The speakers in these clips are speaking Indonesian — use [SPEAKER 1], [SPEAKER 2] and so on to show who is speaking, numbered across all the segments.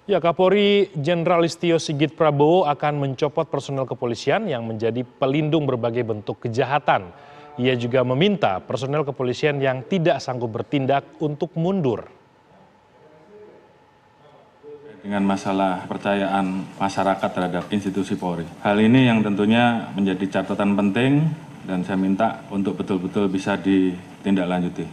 [SPEAKER 1] Ya, Kapolri Jenderal Listio Sigit Prabowo akan mencopot personel kepolisian yang menjadi pelindung berbagai bentuk kejahatan. Ia juga meminta personel kepolisian yang tidak sanggup bertindak untuk mundur.
[SPEAKER 2] Dengan masalah kepercayaan masyarakat terhadap institusi Polri. Hal ini yang tentunya menjadi catatan penting dan saya minta untuk betul-betul bisa ditindaklanjuti.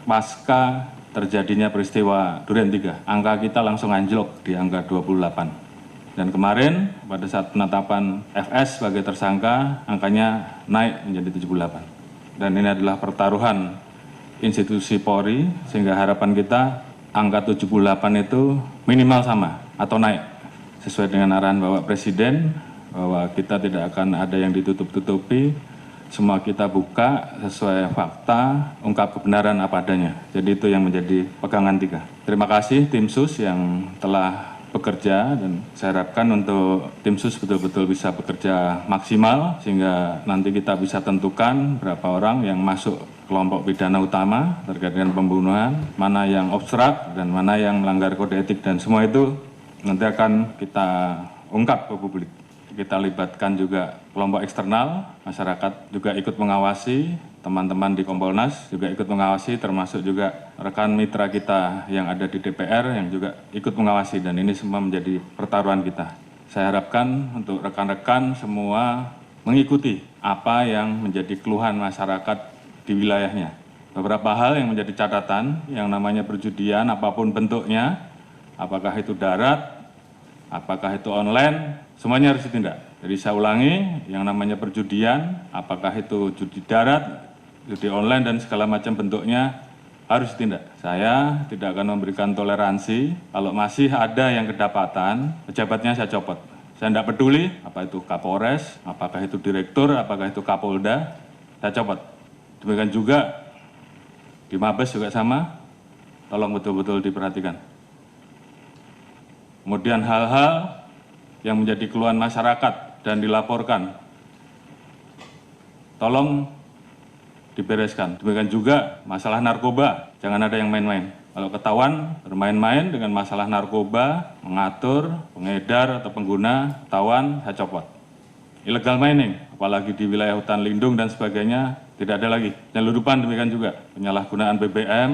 [SPEAKER 2] Pasca terjadinya peristiwa Duren 3, angka kita langsung anjlok di angka 28. Dan kemarin pada saat penetapan FS sebagai tersangka, angkanya naik menjadi 78. Dan ini adalah pertaruhan institusi Polri, sehingga harapan kita angka 78 itu minimal sama atau naik. Sesuai dengan arahan Bapak Presiden, bahwa kita tidak akan ada yang ditutup-tutupi, semua kita buka sesuai fakta, ungkap kebenaran apa adanya. Jadi itu yang menjadi pegangan 3. Terima kasih tim SUS yang telah bekerja dan saya harapkan untuk tim SUS betul-betul bisa bekerja maksimal sehingga nanti kita bisa tentukan berapa orang yang masuk kelompok pidana utama terkait dengan pembunuhan, mana yang obstrak dan mana yang melanggar kode etik dan semua itu nanti akan kita ungkap ke publik. Kita libatkan juga kelompok eksternal, masyarakat juga ikut mengawasi, teman-teman di Kompolnas juga ikut mengawasi, termasuk juga rekan mitra kita yang ada di DPR yang juga ikut mengawasi, dan ini semua menjadi pertaruhan kita. Saya harapkan untuk rekan-rekan semua mengikuti apa yang menjadi keluhan masyarakat di wilayahnya. Beberapa hal yang menjadi catatan, yang namanya perjudian, apapun bentuknya, apakah itu darat, apakah itu online, semuanya harus ditindak. Jadi saya ulangi, yang namanya perjudian, apakah itu judi darat, judi online, dan segala macam bentuknya harus ditindak. Saya tidak akan memberikan toleransi, kalau masih ada yang kedapatan, pejabatnya saya copot. Saya tidak peduli, apa itu Kapolres, apakah itu Direktur, apakah itu Kapolda, saya copot. Demikian juga di Mabes juga sama, tolong betul-betul diperhatikan. Kemudian hal-hal yang menjadi keluhan masyarakat dan dilaporkan, tolong dibereskan. Demikian juga masalah narkoba, jangan ada yang main-main. Kalau ketahuan bermain-main dengan masalah narkoba, mengatur, pengedar atau pengguna, ketahuan, saya copot. Illegal mining, apalagi di wilayah hutan lindung dan sebagainya, tidak ada lagi. Penyeludupan demikian juga, penyalahgunaan BBM,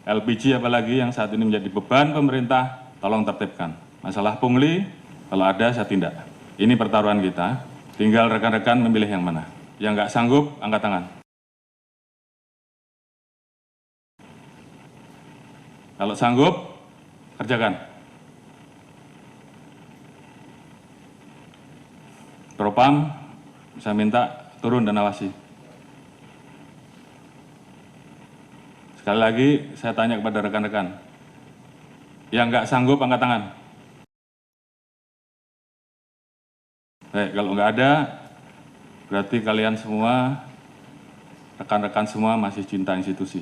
[SPEAKER 2] LPG apalagi yang saat ini menjadi beban pemerintah, tolong tertibkan. Masalah pungli, kalau ada saya tindak. Ini pertaruhan kita, tinggal rekan-rekan memilih yang mana. Yang nggak sanggup, angkat tangan. Kalau sanggup, kerjakan. Propam, saya minta turun dan awasi. Sekali lagi, saya tanya kepada rekan-rekan. Yang nggak sanggup, angkat tangan. Baik, kalau nggak ada, berarti kalian semua, rekan-rekan semua masih cinta institusi.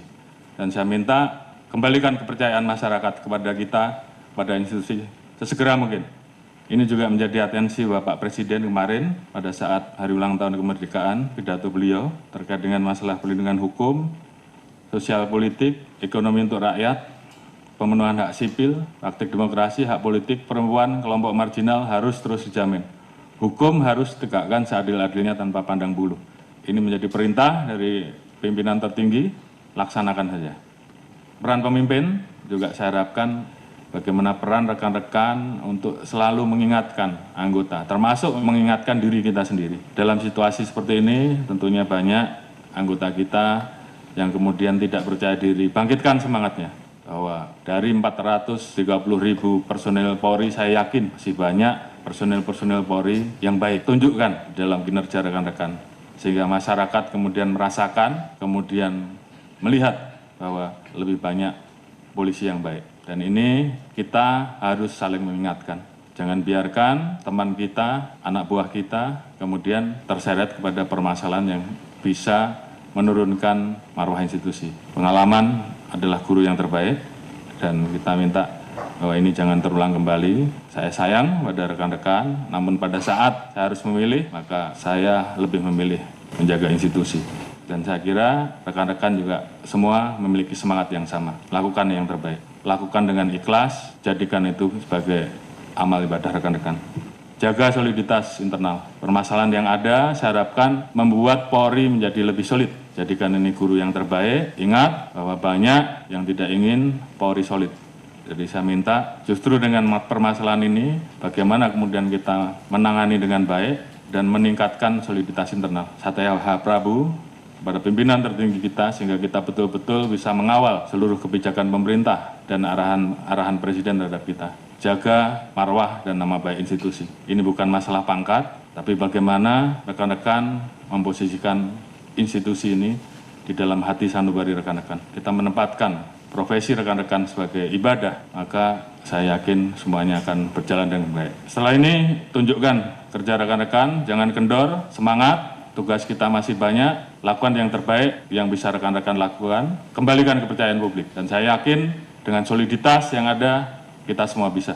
[SPEAKER 2] Dan saya minta kembalikan kepercayaan masyarakat kepada kita, pada institusi, sesegera mungkin. Ini juga menjadi atensi Bapak Presiden kemarin pada saat hari ulang tahun kemerdekaan, pidato beliau terkait dengan masalah perlindungan hukum, sosial politik, ekonomi untuk rakyat, pemenuhan hak sipil, praktik demokrasi, hak politik, perempuan, kelompok marginal harus terus dijamin. Hukum harus ditegakkan seadil-adilnya tanpa pandang bulu. Ini menjadi perintah dari pimpinan tertinggi, laksanakan saja. Peran pemimpin juga saya harapkan bagaimana peran rekan-rekan untuk selalu mengingatkan anggota, termasuk mengingatkan diri kita sendiri. Dalam situasi seperti ini tentunya banyak anggota kita yang kemudian tidak percaya diri. Bangkitkan semangatnya, bahwa dari 430.000 personel Polri, saya yakin masih banyak personel-personel Polri yang baik. Tunjukkan dalam kinerja rekan-rekan, sehingga masyarakat kemudian merasakan, kemudian melihat bahwa lebih banyak polisi yang baik. Dan ini kita harus saling mengingatkan. Jangan biarkan teman kita, anak buah kita, kemudian terseret kepada permasalahan yang bisa menurunkan marwah institusi. Pengalaman adalah guru yang terbaik, dan kita minta bahwa ini jangan terulang kembali. Saya sayang pada rekan-rekan, namun pada saat saya harus memilih, maka saya lebih memilih menjaga institusi. Dan saya kira rekan-rekan juga semua memiliki semangat yang sama, lakukan yang terbaik. lakukan dengan ikhlas, jadikan itu sebagai amal ibadah rekan-rekan. Jaga soliditas internal. Permasalahan yang ada saya harapkan membuat Polri menjadi lebih solid. Jadikan ini guru yang terbaik. Ingat bahwa banyak yang tidak ingin Polri solid. Jadi saya minta justru dengan permasalahan ini bagaimana kemudian kita menangani dengan baik dan meningkatkan soliditas internal. Saya Prabu kepada pimpinan tertinggi kita sehingga kita betul-betul bisa mengawal seluruh kebijakan pemerintah dan arahan Presiden terhadap kita. Jaga marwah dan nama baik institusi. Ini bukan masalah pangkat, tapi bagaimana rekan-rekan memposisikan institusi ini di dalam hati sanubari rekan-rekan. Kita menempatkan profesi rekan-rekan sebagai ibadah, maka saya yakin semuanya akan berjalan dengan baik. Setelah ini, tunjukkan kerja rekan-rekan, jangan kendor, semangat, tugas kita masih banyak, lakukan yang terbaik yang bisa rekan-rekan lakukan, kembalikan kepercayaan publik. Dan saya yakin dengan soliditas yang ada, kita semua bisa.